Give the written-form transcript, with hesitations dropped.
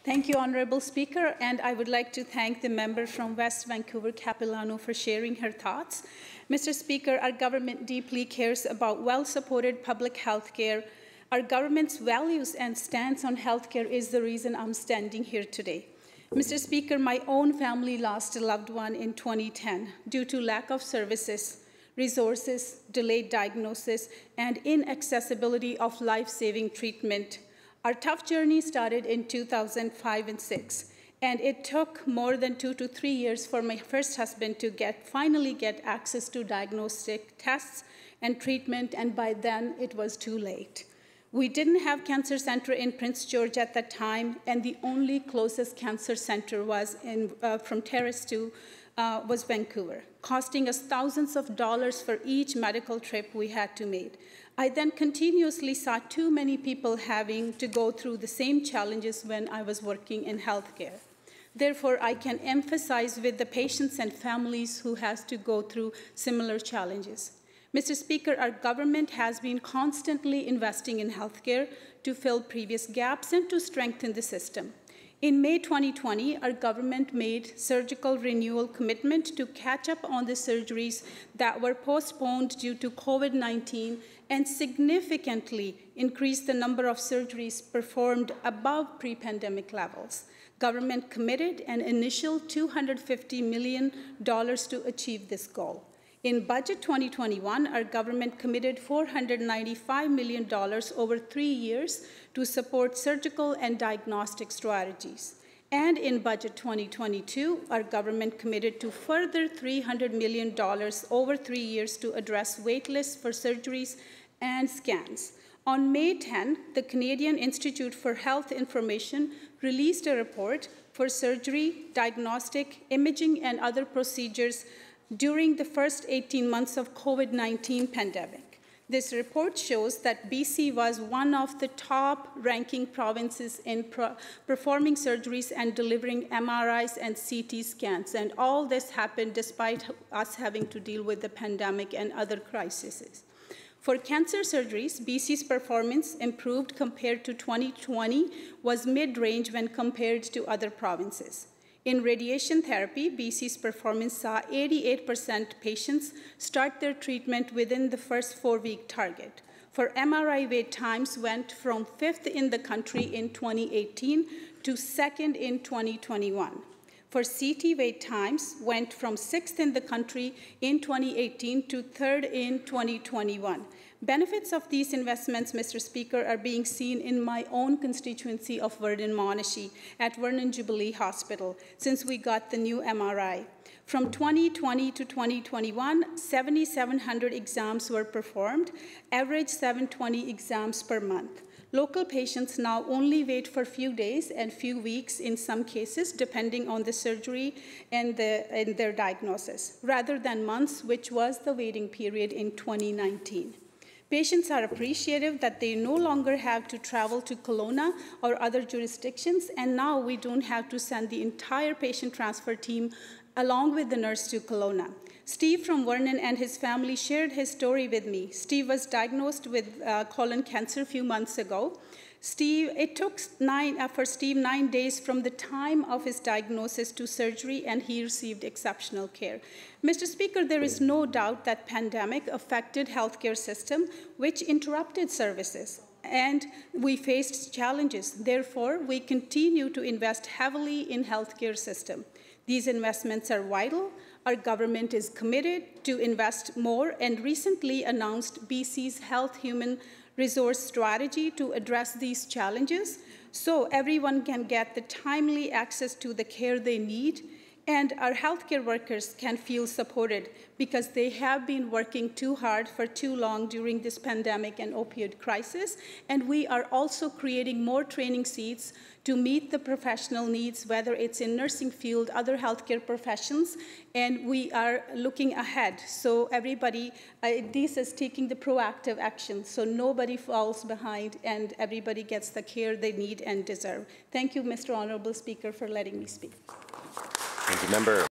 Thank you, Honourable Speaker, and I would like to thank the member from West Vancouver-Capilano for sharing her thoughts. Mr. Speaker, our government deeply cares about well-supported public health care. Our government's values and stance on health care is the reason I'm standing here today. Mr. Speaker, my own family lost a loved one in 2010 due to lack of services, resources, delayed diagnosis, and inaccessibility of life-saving treatment. Our tough journey started in 2005 and 6, and it took more than 2 to 3 years for my first husband to finally get access to diagnostic tests and treatment, and by then it was too late. We didn't have cancer center in Prince George at that time, and the only closest cancer center was from Terrace to was Vancouver, costing us thousands of dollars for each medical trip we had to make. I then continuously saw too many people having to go through the same challenges when I was working in healthcare. Therefore, I can emphasize with the patients and families who has to go through similar challenges. Mr. Speaker, our government has been constantly investing in healthcare to fill previous gaps and to strengthen the system. In May 2020, our government made surgical renewal commitment to catch up on the surgeries that were postponed due to COVID-19 and significantly increased the number of surgeries performed above pre-pandemic levels. Government committed an initial $250 million to achieve this goal. In Budget 2021, our government committed $495 million over 3 years to support surgical and diagnostic strategies. And in Budget 2022, our government committed to further $300 million over 3 years to address wait lists for surgeries and scans. On May 10, the Canadian Institute for Health Information released a report for surgery, diagnostic, imaging, and other procedures during the first 18 months of COVID-19 pandemic. This report shows that BC was one of the top-ranking provinces in performing surgeries and delivering MRIs and CT scans, and all this happened despite us having to deal with the pandemic and other crises. For cancer surgeries, BC's performance improved compared to 2020, was mid-range when compared to other provinces. In radiation therapy, BC's performance saw 88% patients start their treatment within the first 4-week target. For MRI, wait times went from 5th in the country in 2018 to 2nd in 2021. For CT, wait times went from 6th in the country in 2018 to 3rd in 2021. Benefits of these investments, Mr. Speaker, are being seen in my own constituency of Vernon-Monashee at Vernon Jubilee Hospital since we got the new MRI. From 2020 to 2021, 7,700 exams were performed, average 720 exams per month. Local patients now only wait for a few days and few weeks in some cases, depending on the surgery and their diagnosis, rather than months, which was the waiting period in 2019. Patients are appreciative that they no longer have to travel to Kelowna or other jurisdictions, and now we don't have to send the entire patient transfer team along with the nurse to Kelowna. Steve from Vernon and his family shared his story with me. Steve was diagnosed with colon cancer a few months ago. It took for Steve 9 days from the time of his diagnosis to surgery, and he received exceptional care. Mr. Speaker, there is no doubt that pandemic affected healthcare system, which interrupted services, and we faced challenges. Therefore, we continue to invest heavily in healthcare system. These investments are vital. Our government is committed to invest more and recently announced BC's Health Human Resource Strategy to address these challenges so everyone can get the timely access to the care they need, and our healthcare workers can feel supported because they have been working too hard for too long during this pandemic and opioid crisis. And we are also creating more training seats to meet the professional needs, whether it's in nursing field, other healthcare professions, and we are looking ahead. So everybody, this is taking the proactive action so nobody falls behind and everybody gets the care they need and deserve. Thank you, Mr. Honorable Speaker, for letting me speak. Thank you, Member.